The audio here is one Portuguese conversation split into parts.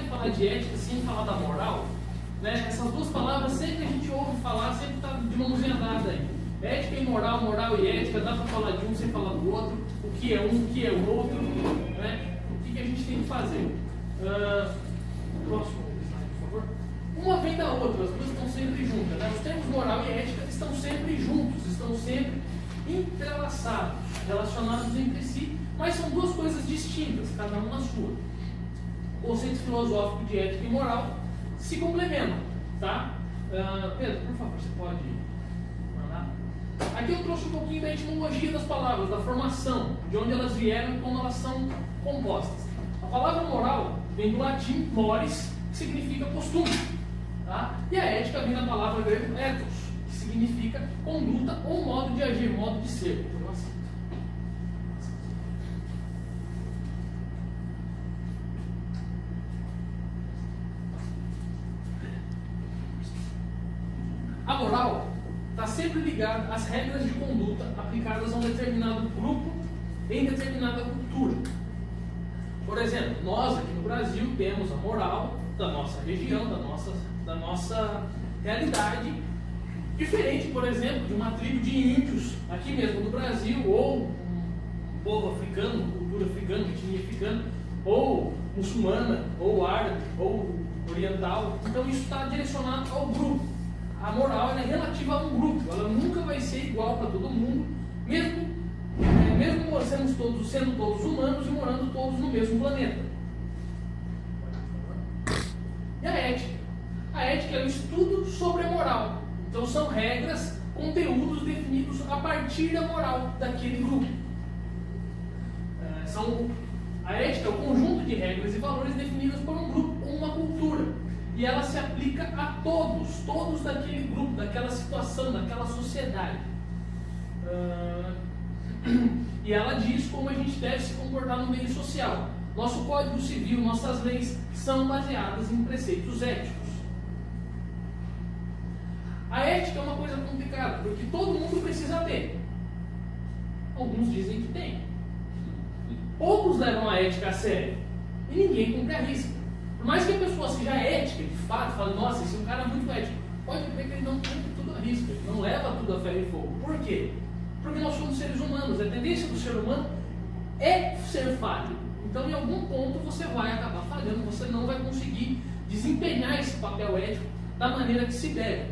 consegue falar de ética sem falar da moral, né? Essas duas palavras sempre a gente ouve falar, sempre está de mãozinha dada aí. Ética e moral, moral e ética, dá para falar de um sem falar do outro, o que é um, o que é o outro, né? O que a gente tem que fazer. Próximo slide, por favor. Uma vem da outra, as duas estão sempre juntas, né? Os termos moral e ética estão sempre juntos, estão sempre entrelaçados, relacionados entre si, mas são duas coisas distintas, cada uma na sua. O conceito filosófico de ética e moral se complementam, tá? Pedro, por favor, você pode mandar? Aqui eu trouxe um pouquinho da etimologia das palavras, da formação, de onde elas vieram e como elas são compostas. A palavra moral vem do latim mores, que significa costume, tá? E a ética vem da palavra grega ethos, que significa conduta ou modo de agir, modo de ser. A moral está sempre ligada às regras de conduta aplicadas a um determinado grupo em determinada cultura. Por exemplo, nós aqui no Brasil temos a moral da nossa região, da nossa realidade, diferente, por exemplo, de uma tribo de índios aqui mesmo no Brasil, ou um povo africano, cultura africana, etnia africana, ou muçulmana, ou árabe, ou oriental. Então isso está direcionado ao grupo. A moral é relativa a um grupo, ela nunca vai ser igual para todo mundo, mesmo sendo todos humanos e morando todos no mesmo planeta. E a ética? A ética é o estudo sobre a moral. Então são regras, conteúdos definidos a partir da moral daquele grupo. A ética é o conjunto de regras e valores definidas por um grupo ou uma cultura. E ela se aplica a todos daquele grupo, daquela situação, daquela sociedade. E ela diz como a gente deve se comportar no meio social. Nosso Código Civil, nossas leis são baseadas em preceitos éticos. A ética é uma coisa complicada, porque todo mundo precisa ter. Alguns dizem que tem. Poucos levam a ética a sério. E ninguém cumpre a risca. Por mais que a pessoa seja ética, de fato, fala, nossa, esse é um cara muito ético, pode ver que ele não cumpre tudo a risca, ele não leva tudo a ferro e fogo. Por quê? Porque nós somos seres humanos, a tendência do ser humano é ser falho. Então, em algum ponto, você vai acabar falhando, você não vai conseguir desempenhar esse papel ético da maneira que se deve.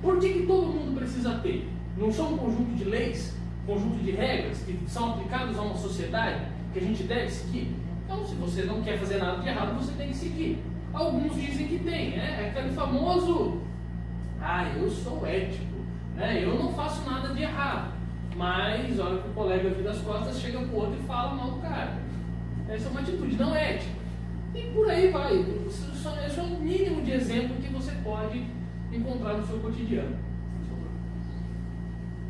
Por que todo mundo precisa ter? Não são um conjunto de leis, um conjunto de regras que são aplicadas a uma sociedade que a gente deve seguir? Então, se você não quer fazer nada de errado, você tem que seguir. Alguns dizem que tem, é aquele famoso, eu sou ético, né? Eu não faço nada de errado. Mas, olha que o colega vira as costas, chega pro outro e fala mal do cara. Essa é uma atitude não ética. E por aí vai. Isso é um mínimo de exemplo que você pode encontrar no seu cotidiano.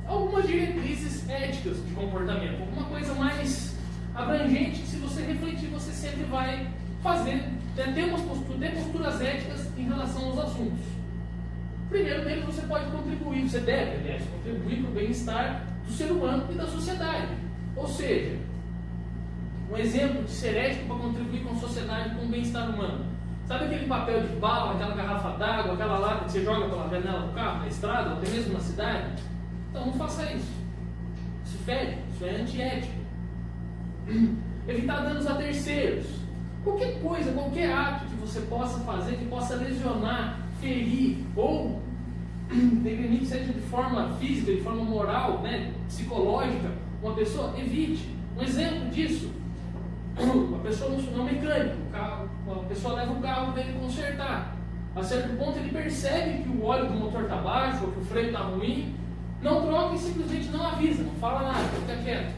Algumas diretrizes éticas de comportamento, alguma coisa mais abrangente que, se você refletir, você sempre vai fazer, ter posturas éticas em relação aos assuntos. Primeiro deles, você pode contribuir, você deve, aliás, contribuir para o bem-estar do ser humano e da sociedade. Ou seja, um exemplo de ser ético para contribuir com a sociedade, com o bem-estar humano. Sabe aquele papel de bala, aquela garrafa d'água, aquela lata que você joga pela janela do carro, na estrada, ou até mesmo na cidade? Então não faça isso. Isso fede, isso é antiético. Evitar danos a terceiros. Qualquer coisa, qualquer ato que você possa fazer, que possa lesionar, ferir, ou que seja de forma física, de forma moral, né, psicológica, uma pessoa, evite. Um exemplo disso, uma pessoa não mecânico, uma pessoa leva o carro dele consertar. A certo ponto ele percebe que o óleo do motor está baixo, ou que o freio está ruim, não troca e simplesmente não avisa, não fala nada, fica quieto.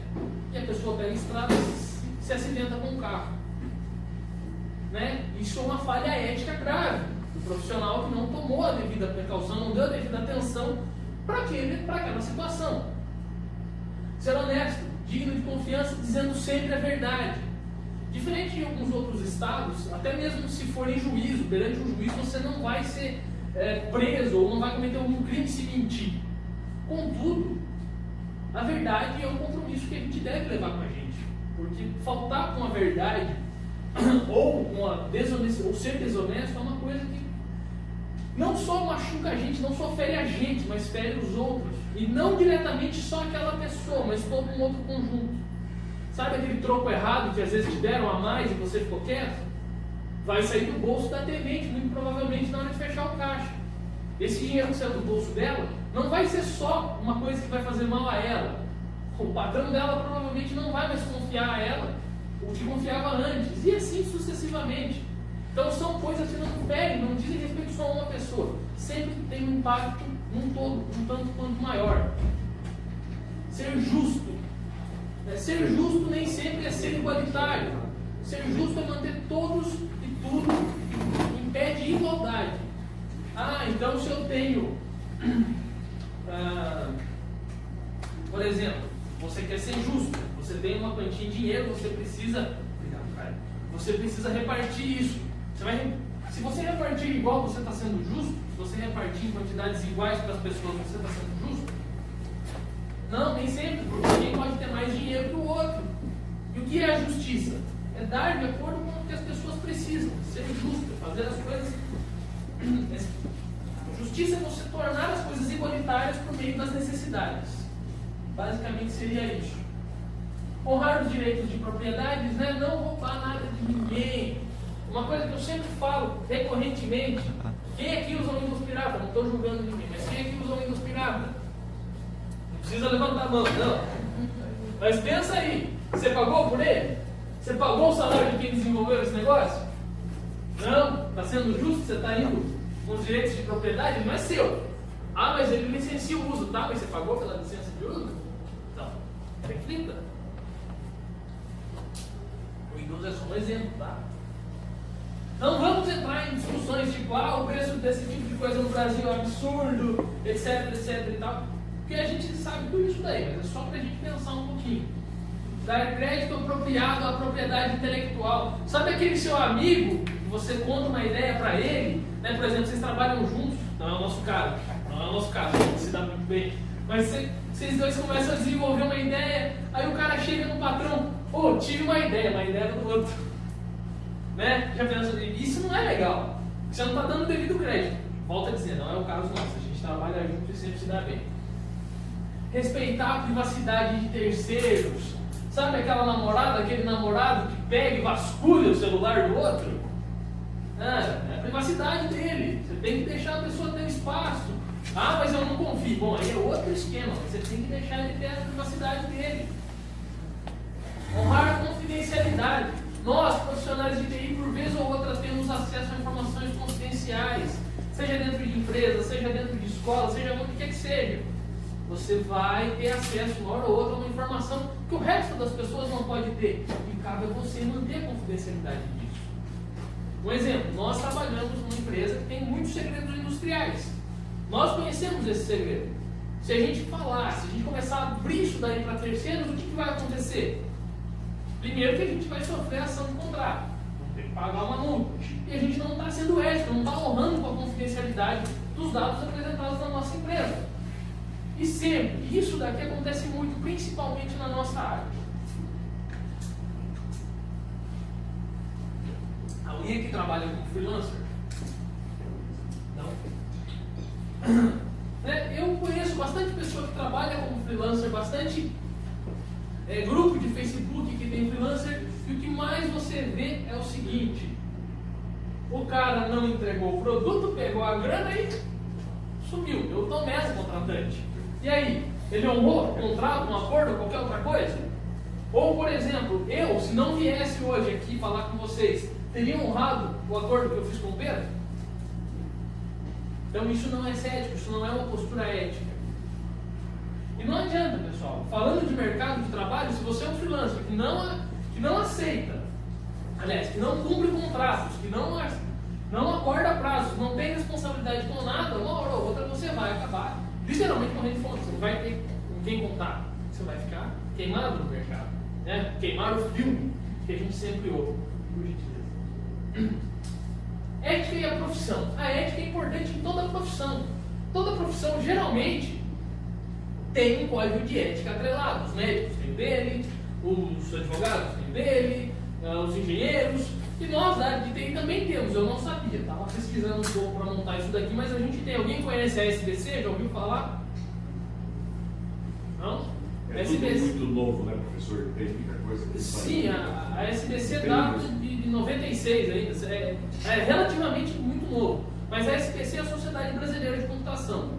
E a pessoa pega a estrada e se acidenta com o carro. Né? Isso é uma falha ética grave do profissional que não tomou a devida precaução, não deu a devida atenção para aquela situação. Ser honesto, digno de confiança, dizendo sempre a verdade. Diferente de alguns outros estados, até mesmo se for em juízo, perante um juiz, você não vai ser preso ou não vai cometer algum crime se mentir. Contudo, a verdade é um compromisso que a gente deve levar com a gente. Porque faltar com a verdade ou ser desonesto é uma coisa que não só machuca a gente, não só fere a gente, mas fere os outros. E não diretamente só aquela pessoa, mas todo um outro conjunto. Sabe aquele troco errado que às vezes te deram a mais e você ficou quieto? Vai sair do bolso da atendente, muito provavelmente na hora de fechar o caixa. Esse dinheiro que saiu do bolso dela não vai ser só uma coisa que vai fazer mal a ela. O patrão dela provavelmente não vai mais confiar a ela o que confiava antes, e assim sucessivamente. Então são coisas que não ferem, não dizem respeito só a uma pessoa. Sempre tem um impacto num todo, um tanto quanto maior. Ser justo. Ser justo nem sempre é ser igualitário. Ser justo é manter todos e tudo em pé de igualdade. Então se eu tenho, por exemplo, você quer ser justo, você tem uma quantia de dinheiro, você precisa repartir isso. Se você repartir igual, você está sendo justo? Se você repartir em quantidades iguais para as pessoas, você está sendo justo? Não, nem sempre, porque alguém pode ter mais dinheiro que o outro. E o que é a justiça? É dar de acordo com o que as pessoas precisam, ser justo, fazer as coisas. Justiça é você tornar as coisas igualitárias por meio das necessidades. Basicamente seria isso. Honrar os direitos de propriedades, não roubar nada de ninguém. Uma coisa que eu sempre falo recorrentemente: quem aqui usa Windows pirata? Não estou julgando ninguém, mas quem aqui usa Windows pirata? Não precisa levantar a mão, não. Mas pensa aí: você pagou por ele? Você pagou o salário de quem desenvolveu esse negócio? Não? Está sendo justo? Você está indo com os direitos de propriedade? Não é seu. Mas ele licencia o uso, tá? Mas você pagou pela licença de uso? Então, reflita. O Windows é só um exemplo, tá? Não vamos entrar em discussões tipo, o preço desse tipo de coisa no Brasil é absurdo, etc, etc e tal. Porque a gente sabe tudo isso daí, mas é só pra gente pensar um pouquinho. Dar crédito apropriado à propriedade intelectual. Sabe aquele seu amigo que você conta uma ideia pra ele, por exemplo, vocês trabalham juntos, não é o nosso caso, a gente se dá muito bem. Mas vocês dois começam a desenvolver uma ideia, aí o cara chega no patrão: tive uma ideia do outro. Já pensa, isso não é legal. Você não está dando devido crédito. Volta a dizer, não é o caso nosso. A gente trabalha junto e sempre se dá bem. Respeitar a privacidade de terceiros. Sabe aquela namorada, aquele namorado que pega e vasculha o celular do outro? É a privacidade dele. Você tem que deixar a pessoa ter espaço. Mas eu não confio. Bom, aí é outro esquema. Você tem que deixar ele ter a privacidade dele. Honrar a confidencialidade. Nós, profissionais de TI, por vez ou outra, temos acesso a informações confidenciais, seja dentro de empresa, seja dentro de escola, seja onde quer que seja. Você vai ter acesso, uma hora ou outra, a uma informação que o resto das pessoas não pode ter. E cabe a você manter a confidencialidade disso. Um exemplo: nós trabalhamos numa empresa que tem muitos segredos industriais. Nós conhecemos esse segredo. Se a gente falar, se a gente começar a abrir isso daí para terceiros, o que vai acontecer? Primeiro que a gente vai sofrer ação de contrato, vamos ter que pagar uma multa. E a gente não está sendo ético, não está honrando com a confidencialidade dos dados apresentados na nossa empresa. E sempre, isso daqui acontece muito, principalmente na nossa área. Alguém aqui trabalha como freelancer? Não? Eu conheço bastante pessoa que trabalha como freelancer, bastante grupo de Facebook que tem freelancer, e o que mais você vê é o seguinte: o cara não entregou o produto, pegou a grana e sumiu, deu tomé no contratante. E aí, ele honrou o contrato, um acordo, qualquer outra coisa? Ou, por exemplo, eu, se não viesse hoje aqui falar com vocês, teria honrado o acordo que eu fiz com o Pedro? Então isso não é ético, isso não é uma postura ética. E não adianta, pessoal, falando de mercado de trabalho, se você é um freelancer que não aceita, aliás, que não cumpre contratos, que não acorda prazos, não tem responsabilidade com nada, uma hora ou outra você vai acabar literalmente morrendo de fome. Você não vai ter com quem contar. Você vai ficar queimado no mercado. Queimar o filme que a gente sempre ouve, por gentileza. Ética e a profissão. A ética é importante em toda profissão. Toda profissão, geralmente, tem um código de ética atrelado. Os médicos têm dele, os advogados têm dele, os engenheiros. E nós, da área de TI, também temos, eu não sabia, estava pesquisando um pouco para montar isso daqui, mas a gente tem. Alguém conhece a SBC? Já ouviu falar? Não? É tudo muito novo, né, professor? Tem muita coisa que sim, a SBC data de 96 ainda, é relativamente muito novo. Mas a SBC é a Sociedade Brasileira de Computação.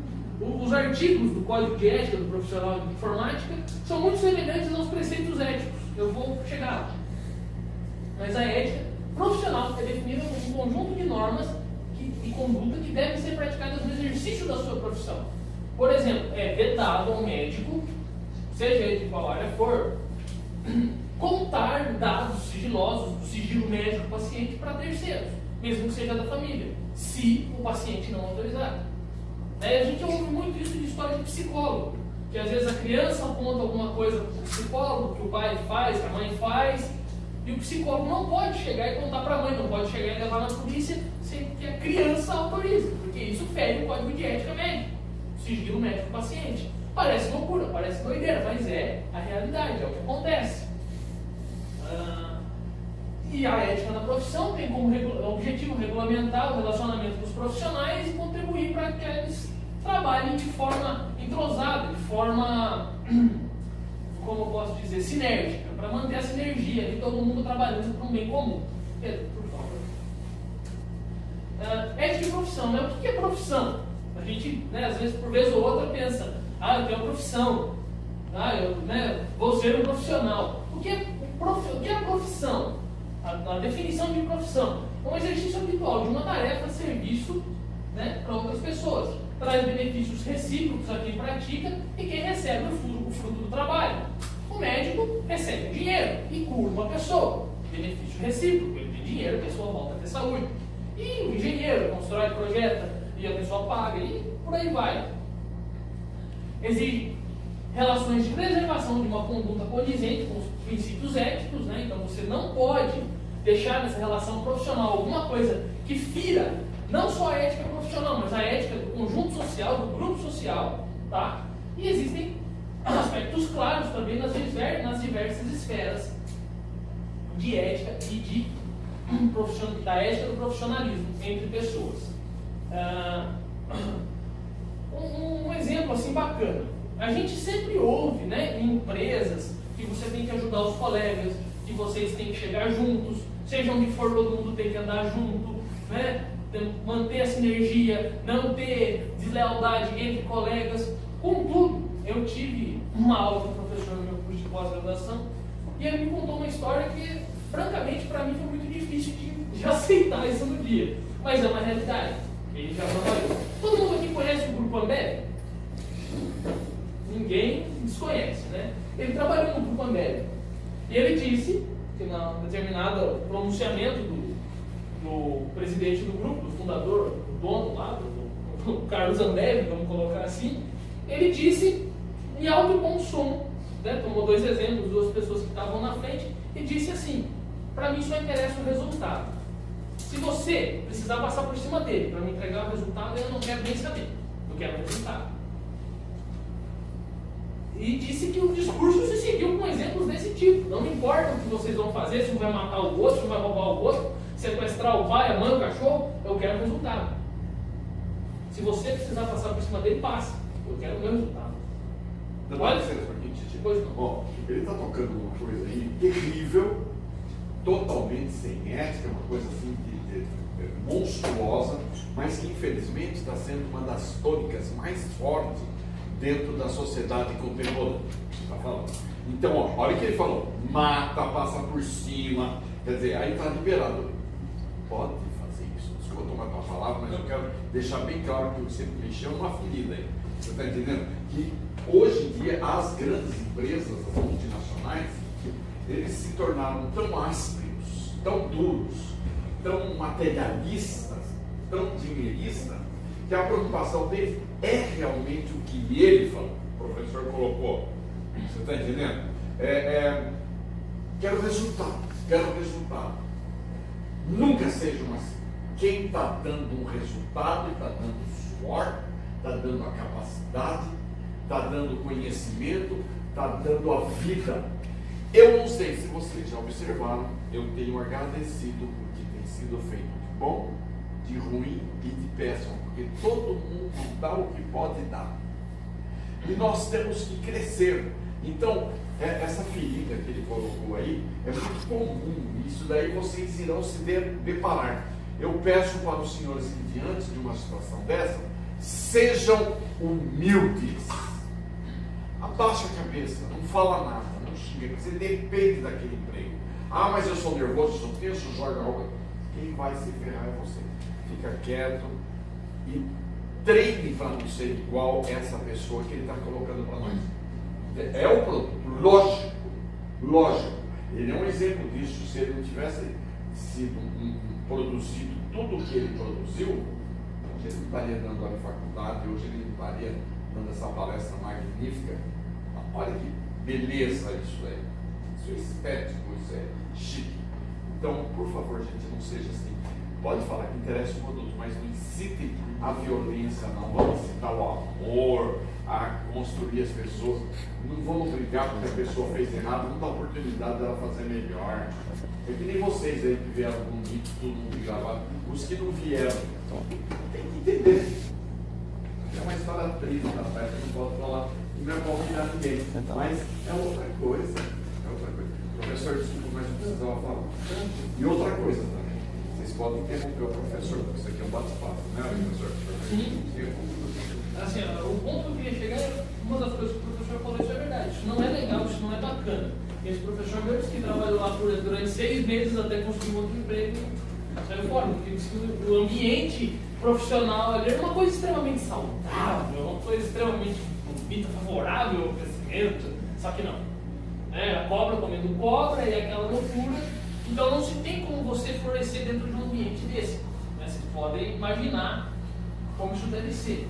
Os artigos do Código de Ética do Profissional de Informática são muito semelhantes aos preceitos éticos. Eu vou chegar lá. Mas a ética profissional é definida como um conjunto de normas e conduta que devem ser praticadas no exercício da sua profissão. Por exemplo, é vedado ao médico, seja ele de qual área for, contar dados sigilosos do sigilo médico do paciente para terceiros, mesmo que seja da família, se o paciente não autorizar. A gente ouve muito isso de história de psicólogo, que às vezes a criança conta alguma coisa para o psicólogo, que o pai faz, que a mãe faz, e o psicólogo não pode chegar e contar para a mãe, não pode chegar e levar na polícia sem que a criança autorize, porque isso fere o código de ética médico, sigilo médico do paciente. Parece loucura, parece doideira, mas é a realidade, é o que acontece. E a ética na profissão tem como objetivo regulamentar o relacionamento dos profissionais e contribuir para que eles trabalhem de forma entrosada, de forma, como eu posso dizer, sinérgica, para manter a sinergia de todo mundo trabalhando para um bem comum. Pedro, por favor. Ética e profissão, né? O que é profissão? A gente, às vezes, por vez ou outra, pensa, eu tenho uma profissão, eu vou ser um profissional. O que é a profissão? A definição de profissão é um exercício habitual de uma tarefa, serviço, para outras pessoas. Traz benefícios recíprocos a quem pratica e quem recebe o fruto do trabalho. O médico recebe dinheiro e cura uma pessoa. Benefício recíproco, ele tem dinheiro, a pessoa volta a ter saúde. E o engenheiro constrói, projeta e a pessoa paga e por aí vai. Exige relações de preservação de uma conduta condizente com os princípios éticos, Então você não pode deixar nessa relação profissional alguma coisa que fira não só a ética profissional, mas a ética do conjunto social, do grupo social, tá? E existem aspectos claros também nas diversas esferas de ética e da ética do profissionalismo entre pessoas. Um exemplo assim bacana. A gente sempre ouve, em empresas, que você tem que ajudar os colegas, que vocês têm que chegar juntos, seja onde for, todo mundo tem que andar junto, manter a sinergia, não ter deslealdade entre colegas. Contudo, eu tive uma aula com o professor no meu curso de pós-graduação e ele me contou uma história que, francamente, para mim foi muito difícil de aceitar isso no dia. Mas é uma realidade. Ele já trabalhou. Todo mundo aqui conhece o Grupo Ambev? Ninguém desconhece, Ele trabalhou no Grupo Ambev. E ele disse que, num determinado pronunciamento do presidente do grupo, do fundador, do dono lá, do Carlos Ambev, vamos colocar assim, ele disse em alto e bom som, tomou dois exemplos, duas pessoas que estavam na frente, e disse assim: para mim só interessa o resultado. Se você precisar passar por cima dele para me entregar o resultado, eu não quero nem saber, eu quero o resultado. E disse que o discurso se seguiu com exemplos desse tipo. Não importa o que vocês vão fazer, se um vai matar o outro, se um vai roubar o outro, sequestrar o pai, a mãe, o cachorro, eu quero o resultado. Se você precisar passar por cima dele, passe. Eu quero o meu resultado. Não, olha, depois não. Bom, ele está tocando uma coisa aí terrível, totalmente sem ética, uma coisa assim monstruosa, mas que infelizmente está sendo uma das tônicas mais fortes dentro da sociedade contemporânea. Tá falando? Então, olha o que ele falou: mata, passa por cima, quer dizer, aí está liberado. Pode fazer isso. Desculpa tomar a tua palavra, mas eu quero deixar bem claro que você mexeu uma ferida aí. Você está entendendo? Que hoje em dia as grandes empresas, as multinacionais, eles se tornaram tão ásperos, tão duros, tão materialistas, tão dinheiristas, que a preocupação deles é realmente o que ele falou, o professor colocou. Você está entendendo? Quero resultado. Nunca sejam assim. Quem está dando um resultado, está dando suor, está dando a capacidade, está dando conhecimento, está dando a vida. Eu não sei se vocês já observaram, eu tenho agradecido o que tem sido feito de bom, de ruim e de péssimo, porque todo mundo dá o que pode dar. E nós temos que crescer. Então, essa ferida que ele colocou aí é muito comum. Isso daí vocês irão se deparar. Eu peço para os senhores que diante de uma situação dessa, sejam humildes. Abaixa a cabeça, não fala nada, não xinga, você depende daquele emprego. Ah, mas eu sou nervoso, eu sou tenso, joga roupa. Quem vai se ferrar é você. Fica quieto e treine para não ser igual essa pessoa que ele está colocando para nós. É o produto, lógico. Ele é um exemplo disso. Se ele não tivesse sido produzido tudo o que ele produziu, hoje ele não estaria dando a faculdade, hoje ele não estaria dando essa palestra magnífica. Olha que beleza isso aí. Isso é estético, isso é chique. Então, por favor, gente, não seja assim. Pode falar que interessa o produto, mas não incite a violência, não. Vamos incitar o amor, a construir as pessoas. Não vamos brigar porque a pessoa fez errado, não dá oportunidade dela fazer melhor. É que nem vocês aí que vieram bonito, todo mundo gravado. Os que não vieram, tem que entender. É uma história triste da festa, não posso falar, não é convidar ninguém. Mas é outra coisa. É outra coisa. Professor, desculpa, mas não precisava falar. E outra coisa também. Vocês podem interromper o professor, porque isso aqui é um bate-papo, né, professor? Sim. Assim, o ponto que eu queria chegar é uma das coisas que o professor falou, isso é verdade. Isso não é legal, isso não é bacana. Esse professor meu disse que trabalhou lá durante 6 meses até conseguir um outro emprego, saiu fora, porque disse que o ambiente profissional ali era uma coisa extremamente saudável, uma coisa extremamente bonita, favorável ao crescimento, só que não. A cobra comendo cobra e aquela loucura. Então não se tem como você florescer dentro de um ambiente desse. Vocês podem imaginar como isso deve ser.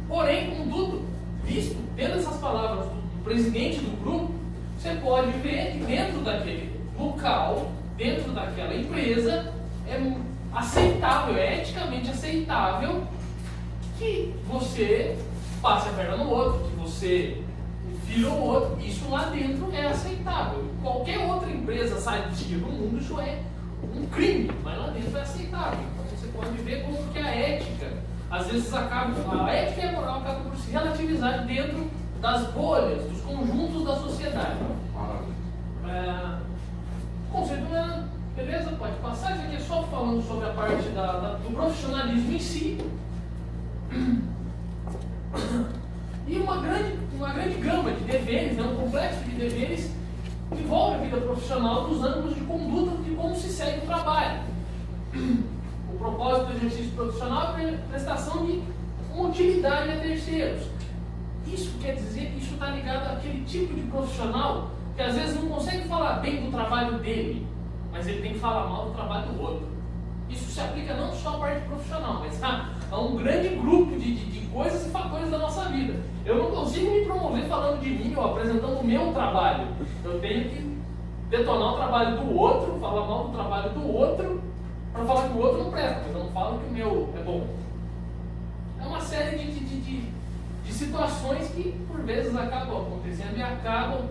Porém, contudo, visto, tendo essas palavras do presidente do grupo, você pode ver que dentro daquele local, dentro daquela empresa, é aceitável, é eticamente aceitável que você passe a perna no outro, que você vira o outro. Isso lá dentro é aceitável. Qualquer outra empresa sadia no mundo, isso é um crime, mas lá dentro é aceitável. Então você pode ver como que a ética, às vezes a ética e a moral acabam por se relativizar dentro das bolhas, dos conjuntos da sociedade. O conceito é, beleza, pode passar, isso aqui é só falando sobre a parte do profissionalismo em si. E uma grande gama de deveres, um complexo de deveres que envolve a vida profissional dos ângulos de conduta de como se segue o trabalho. O propósito do exercício profissional é a prestação de uma utilidade a terceiros. Isso quer dizer que isso está ligado àquele tipo de profissional que às vezes não consegue falar bem do trabalho dele, mas ele tem que falar mal do trabalho do outro. Isso se aplica não só à parte profissional, mas a um grande grupo de coisas e fatores da nossa vida. Eu não consigo me promover falando de mim ou apresentando o meu trabalho. Eu tenho que detonar o trabalho do outro, falar mal do trabalho do outro, para falar que o outro não presta, mas eu não falo que o meu é bom. É uma série de situações que por vezes acabam acontecendo e acabam.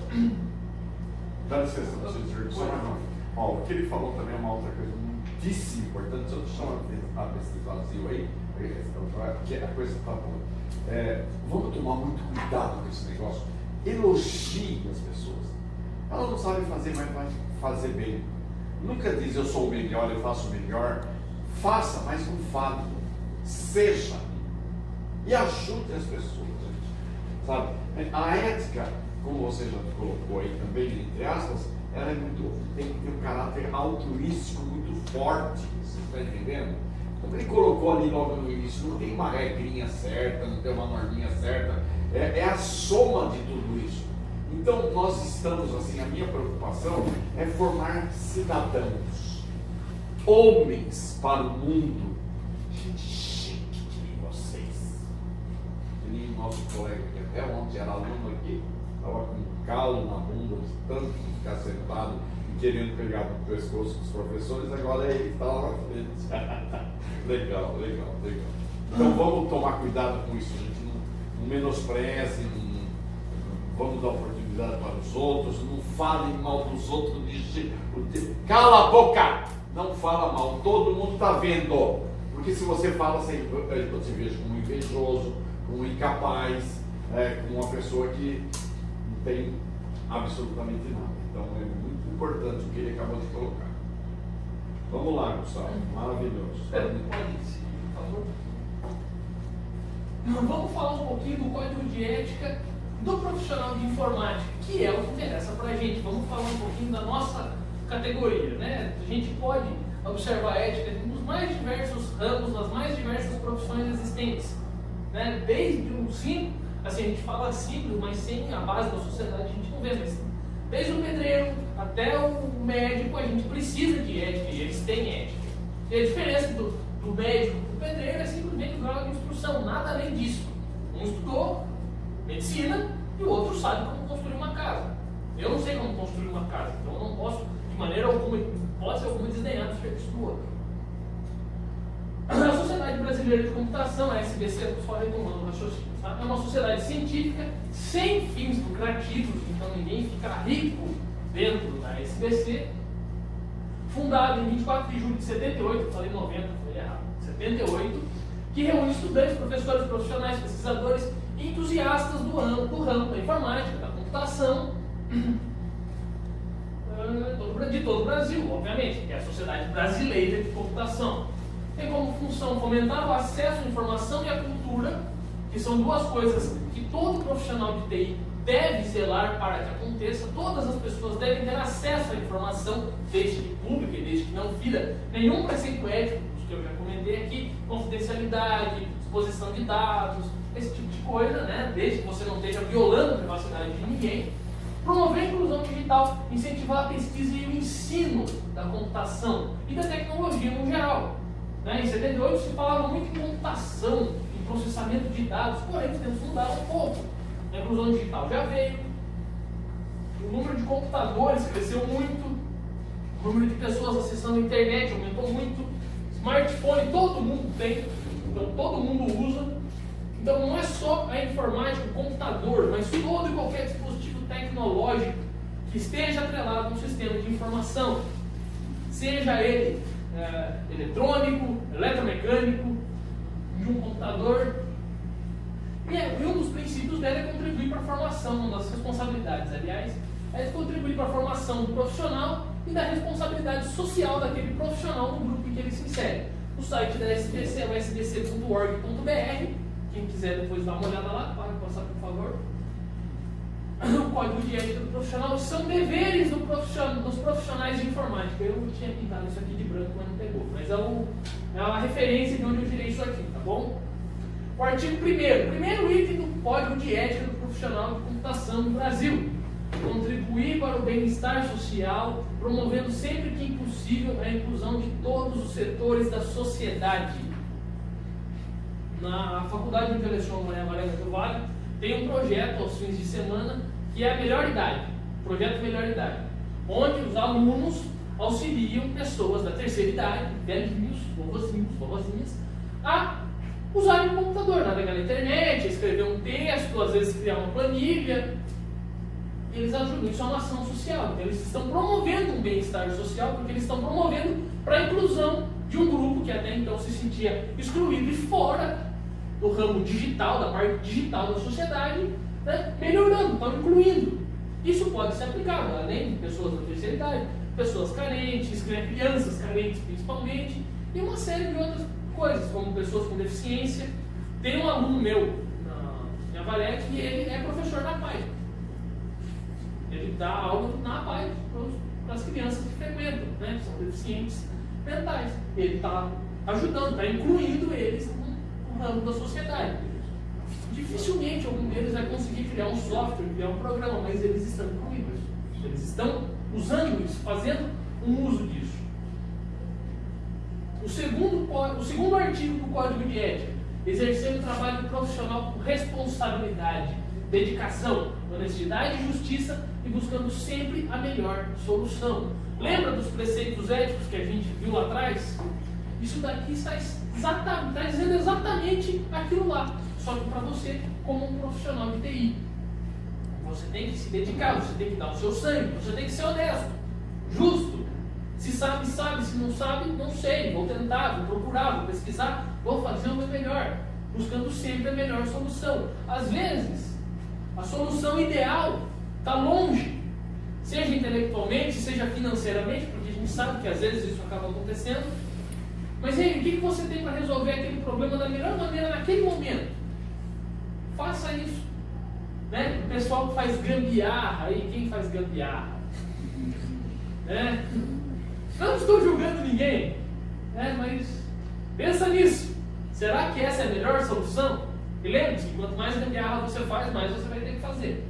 Dá licença, só mais uma. O que ele falou também é uma outra coisa muitíssimo importante. Deixa eu chamar a esse vazio aí, que a coisa está boa. Vamos tomar muito cuidado com esse negócio. Elogie as pessoas. Ela não sabe fazer, mas vai fazer bem. Nunca diz eu sou o melhor, eu faço o melhor. Faça, mas não fale. Seja. E ajude as pessoas, gente. Sabe? A ética, como você já colocou aí também, entre aspas, ela tem que ter um caráter altruístico muito forte. Você está entendendo? Como ele colocou ali logo no início, não tem uma regrinha certa, não tem uma norminha certa. É a soma de tudo isso. Então nós estamos assim, a minha preocupação é formar cidadãos, homens para o mundo. Gente chique que nem vocês. Que nem o nosso colega que até ontem era aluno aqui, estava com um calo na bunda, de tanto ficar sentado e querendo pegar no pescoço dos professores, agora ele está lá na frente. Legal. Então vamos tomar cuidado com isso, gente. Não menospreze, vamos dar oportunidade responsabilidade para os outros, não fale mal dos outros, cala a boca, não fala mal, todo mundo está vendo, porque se você fala, você se veja como invejoso, como incapaz, como uma pessoa que não tem absolutamente nada. Então é muito importante o que ele acabou de colocar. Vamos lá, Gustavo, maravilhoso. Pode ir, por favor. Vamos falar um pouquinho do código de ética do profissional de informática, que é o que interessa para a gente. Vamos falar um pouquinho da nossa categoria, né? A gente pode observar a ética nos mais diversos ramos, nas mais diversas profissões existentes, né? Desde o simples, assim, a gente fala simples, mas sem a base da sociedade a gente não vê, mas desde o pedreiro até o médico a gente precisa de ética e eles têm ética. E a diferença do médico para o pedreiro é simplesmente o grau de instrução, nada além disso. Um estudou medicina e o outro sabe como construir uma casa. Eu não sei como construir uma casa, então eu não posso, de maneira alguma, pode ser alguma desdenhar do serviço do outro. A Sociedade Brasileira de Computação, a SBC, só retomando o raciocínio, tá? É uma sociedade científica sem fins lucrativos, então ninguém fica rico dentro da SBC, fundada em 24 de julho de 78, eu falei 90, foi errado, 78, que reúne estudantes, professores, profissionais, pesquisadores e entusiastas do ramo da informática, da computação, de todo o Brasil, obviamente, que é a Sociedade Brasileira de Computação. Tem como função fomentar o acesso à informação e à cultura, que são duas coisas que todo profissional de TI deve zelar para que aconteça. Todas as pessoas devem ter acesso à informação, desde que pública e desde que não fira nenhum preceito ético, que eu já comentei aqui, confidencialidade, exposição de dados, esse tipo de coisa, né? Desde que você não esteja violando a privacidade de ninguém. Promover a inclusão digital, incentivar a pesquisa e o ensino da computação e da tecnologia no geral. Né? Em 78 se falava muito em computação, em processamento de dados, porém temos que mudar um pouco. A inclusão digital já veio, o número de computadores cresceu muito, o número de pessoas acessando a internet aumentou muito, smartphone todo mundo tem, então todo mundo usa. Então não é só a informática, o computador, mas todo e qualquer dispositivo tecnológico que esteja atrelado a um sistema de informação, seja ele eletrônico, eletromecânico, de um computador. E um dos princípios dela é contribuir para a formação, uma das responsabilidades, aliás, é contribuir para a formação do profissional e da responsabilidade social daquele profissional no grupo em que ele se insere. O site da SBC é o sbc.org.br. Quem quiser depois dar uma olhada lá, pode passar, por favor. O código de ética do profissional são deveres dos profissionais de informática. Eu tinha pintado isso aqui de branco, mas não pegou. Mas é a referência de onde eu tirei isso aqui, tá bom? O artigo 1º. Primeiro item do código de ética do profissional de computação no Brasil. Contribuir para o bem-estar social, promovendo sempre que impossível a inclusão de todos os setores da sociedade. Na faculdade onde eu leciono, Maria Varela do Vale, tem um projeto aos fins de semana que é a Melhor Idade, projeto Melhor Idade, onde os alunos auxiliam pessoas da terceira idade, velhinhos, vovozinhas, a usarem o computador, navegar na internet, escrever um texto, às vezes criar uma planilha. Eles ajudam, isso é uma ação social, então eles estão promovendo um bem-estar social, porque eles estão promovendo para a inclusão de um grupo que até então se sentia excluído e fora do ramo digital, da parte digital da sociedade, né, melhorando, estão incluindo. Isso pode ser aplicado, além de pessoas da terceira idade, pessoas carentes, crianças carentes principalmente, e uma série de outras coisas, como pessoas com deficiência. Tem um aluno meu na Valete que ele é professor na PAI. Ele dá aula na PAI para as crianças que frequentam, né, que são deficientes mentais. Ele está ajudando, está incluindo eles no ramo da sociedade. Dificilmente algum deles vai conseguir criar um software, criar um programa, mas eles estão incluindo isso. Eles estão usando isso, fazendo um uso disso. O segundo artigo do Código de Ética: exercer o trabalho profissional com responsabilidade, dedicação, honestidade e justiça e buscando sempre a melhor solução. Lembra dos preceitos éticos que a gente viu lá atrás? Isso daqui está dizendo exatamente aquilo lá, só que para você como um profissional de TI. Você tem que se dedicar, você tem que dar o seu sangue, você tem que ser honesto, justo. Se sabe, sabe, se não sabe, não sei. Vou tentar, vou procurar, vou pesquisar, vou fazer o meu melhor, buscando sempre a melhor solução. Às vezes, a solução ideal está longe, seja intelectualmente, seja financeiramente, porque a gente sabe que às vezes isso acaba acontecendo. Mas aí, o que você tem para resolver aquele problema da melhor maneira naquele momento? Faça isso. Né? O pessoal que faz gambiarra aí, quem faz gambiarra? Né? Não estou julgando ninguém, né? Mas pensa nisso. Será que essa é a melhor solução? E lembre-se que quanto mais gambiarra você faz, mais você vai ter que fazer.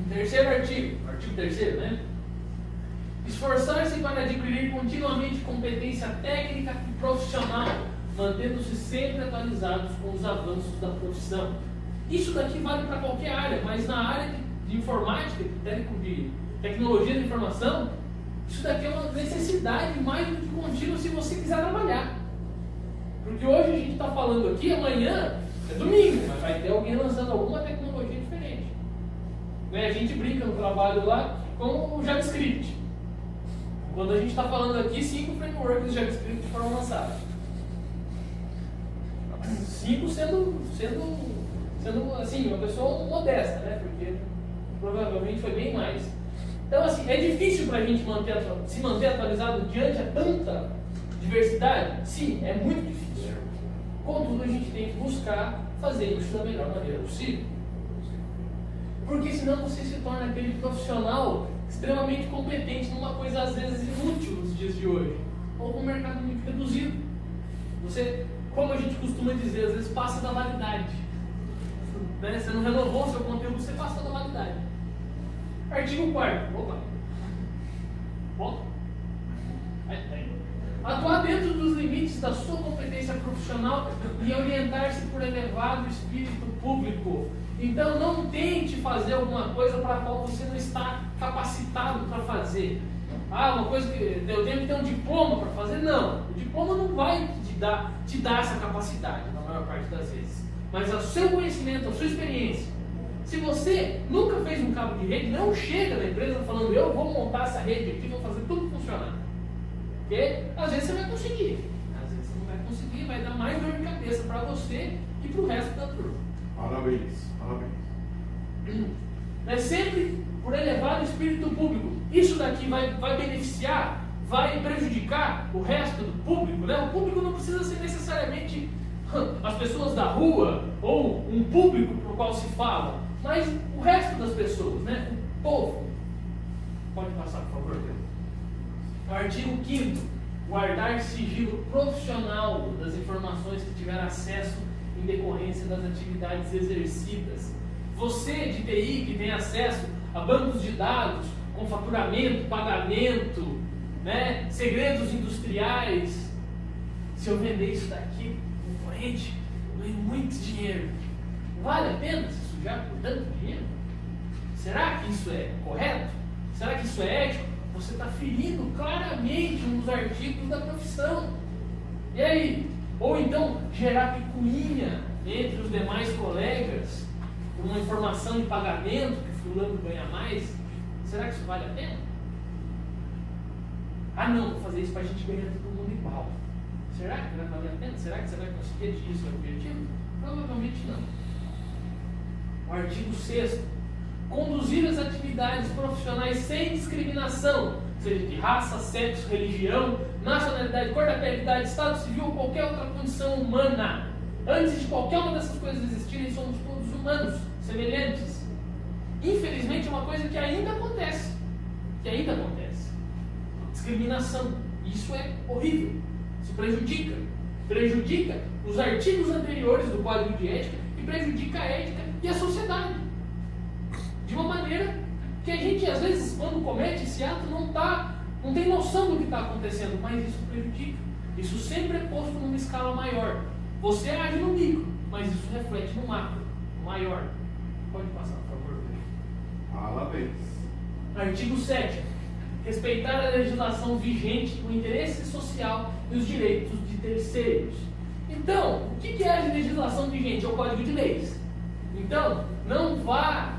Terceiro artigo 3º, né? Esforçar-se para adquirir continuamente competência técnica e profissional, mantendo-se sempre atualizados com os avanços da profissão. Isso daqui vale para qualquer área, mas na área de informática, de tecnologia da informação, isso daqui é uma necessidade mais do que contínua se você quiser trabalhar. Porque hoje a gente está falando aqui, amanhã é domingo, mas vai ter alguém lançando alguma tecnologia diferente. Né? A gente brinca no trabalho lá com o JavaScript. Quando a gente está falando aqui, 5 frameworks de JavaScript foram lançados. 5 sendo assim, uma pessoa modesta, né? Porque provavelmente foi bem mais. Então, assim, é difícil para a gente se manter atualizado diante de tanta diversidade? Sim, é muito difícil. Contudo, a gente tem que buscar fazer isso da melhor maneira possível. Porque senão você se torna aquele profissional extremamente competente numa coisa às vezes inútil nos dias de hoje, ou com um mercado muito reduzido. Você, como a gente costuma dizer, às vezes passa da validade. Né? Você não renovou o seu conteúdo, você passa da validade. Artigo 4º. Opa. Volta. Atuar dentro dos limites da sua competência profissional e orientar-se por elevado espírito público. Então não tente fazer alguma coisa para a qual você não está capacitado para fazer. Uma coisa que eu tenho que ter um diploma para fazer? Não. O diploma não vai te dar essa capacidade, na maior parte das vezes. Mas o seu conhecimento, a sua experiência. Se você nunca fez um cabo de rede, não chega na empresa falando, eu vou montar essa rede aqui, vou fazer tudo funcionar. Porque às vezes você vai conseguir, às vezes você não vai conseguir, vai dar mais dor de cabeça para você e para o resto da turma. Parabéns, parabéns. É sempre por elevado espírito público. Isso daqui vai beneficiar, vai prejudicar o resto do público, né? O público não precisa ser necessariamente as pessoas da rua ou um público para o qual se fala, mas o resto das pessoas, né? O povo. Pode passar, por favor. O artigo 5º. Guardar sigilo profissional das informações que tiver acesso em decorrência das atividades exercidas. Você de TI que tem acesso a bancos de dados com faturamento, pagamento, né? Segredos industriais. Se eu vender isso daqui, concorrente, eu ganho muito dinheiro. Vale a pena se sujar por tanto dinheiro? Será que isso é correto? Será que isso é ético? Você está ferindo claramente um dos artigos da profissão. E aí? Ou então gerar picuinha entre os demais colegas por uma informação de pagamento que fulano ganha mais. Será que isso vale a pena? Não, vou fazer isso para a gente ganhar todo mundo igual. Será que vai valer a pena? Será que você vai conseguir atingir seu objetivo? Provavelmente não. O artigo 6º. Conduzir as atividades profissionais sem discriminação, seja de raça, sexo, religião, nacionalidade, cor da pele, idade, estado civil ou qualquer outra condição humana. Antes de qualquer uma dessas coisas existirem, somos todos humanos, semelhantes. Infelizmente é uma coisa que ainda acontece. Discriminação. Isso é horrível. Isso prejudica. Prejudica os artigos anteriores do Código de Ética e prejudica a ética e a sociedade. De uma maneira que a gente, às vezes, quando comete esse ato, não tem noção do que está acontecendo, mas isso prejudica. Isso sempre é posto numa escala maior. Você age no micro, mas isso reflete no macro, no maior. Pode passar, por favor. Parabéns. Artigo 7º. Respeitar a legislação vigente, o interesse social e os direitos de terceiros. Então, o que é a legislação vigente? É o Código de Leis. Então, não vá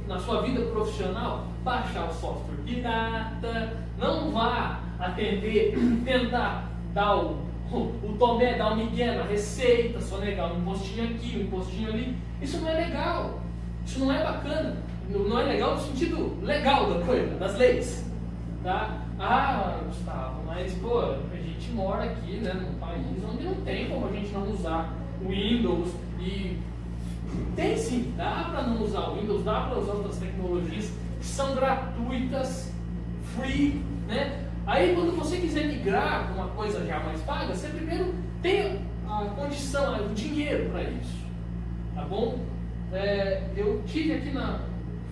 na sua vida profissional baixar o software pirata, não vá tentar dar o tomé, dar o migué na receita, só negar um impostinho aqui, um impostinho ali. Isso não é legal, isso não é bacana, não é legal no sentido legal da coisa, das leis. Tá? Ah, Gustavo, mas pô, a gente mora aqui, né, num país onde não tem como a gente não usar o Windows e tem sim, dá para não usar o Windows, dá para usar outras tecnologias que são gratuitas, free, né? Aí quando você quiser migrar para uma coisa já mais paga, você primeiro tem a condição, o dinheiro para isso, tá bom? Eu tive aqui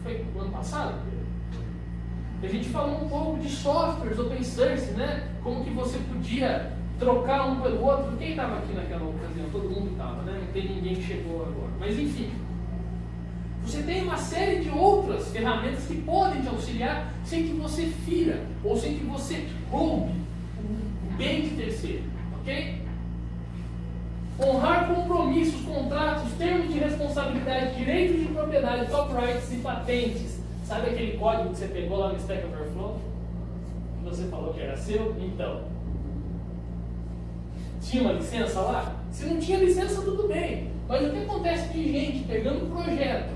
foi no ano passado, a gente falou um pouco de softwares open source, né? Como que você podia trocar um pelo outro. Quem estava aqui naquela ocasião? Todo mundo estava, né? Não tem ninguém que chegou agora. Mas enfim, você tem uma série de outras ferramentas que podem te auxiliar sem que você fira ou sem que você roube o bem de terceiro, ok? Honrar compromissos, contratos, termos de responsabilidade, direitos de propriedade, copyrights e patentes. Sabe aquele código que você pegou lá no Stack Overflow? Que você falou que era seu? Então, tinha uma licença lá? Se não tinha licença, tudo bem. Mas o que acontece de gente pegando um projeto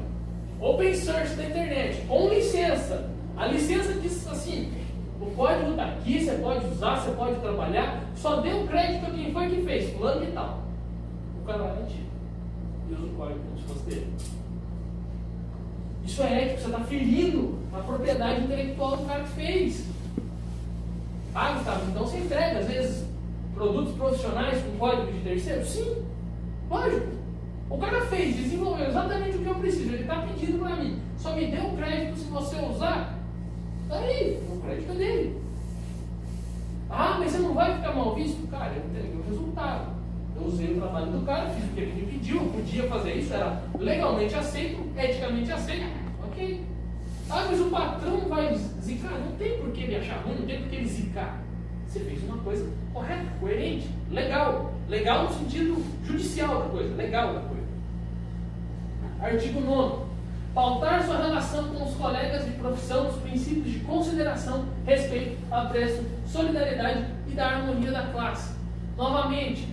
open source da internet com licença? A licença diz assim: o código está aqui, você pode usar, você pode trabalhar, só dê um crédito a quem foi que fez, fulano e tal. O cara vai mentir e usa o código como se fosse dele. Isso é ético, você está ferindo a propriedade intelectual do cara que fez. Ah, Gustavo, então você entrega, às vezes, produtos profissionais com código de terceiro? Sim, lógico. O cara fez, desenvolveu exatamente o que eu preciso, ele está pedindo para mim. Só me dê um crédito se você usar. Aí, o crédito é dele. Ah, mas você não vai ficar mal visto? Cara, eu entreguei o resultado. Eu usei o trabalho do cara, fiz o que ele me pediu, eu podia fazer isso, era legalmente aceito, eticamente aceito, ok. Ah, mas o patrão vai zicar? Não tem por que ele achar ruim, não tem por que ele zicar. Você fez uma coisa correta, coerente, legal. Legal no sentido judicial da coisa, legal da coisa. Artigo 9. Pautar sua relação com os colegas de profissão nos princípios de consideração, respeito, apreço, solidariedade e da harmonia da classe. Novamente,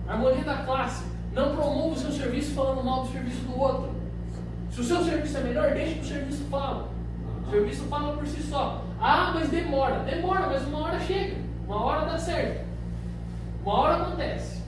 harmonia da classe. Não promova o seu serviço falando mal do serviço do outro. Se o seu serviço é melhor, deixe que o serviço fala. O serviço fala por si só. Ah, mas demora. Demora, mas uma hora chega. Uma hora dá certo. Uma hora acontece.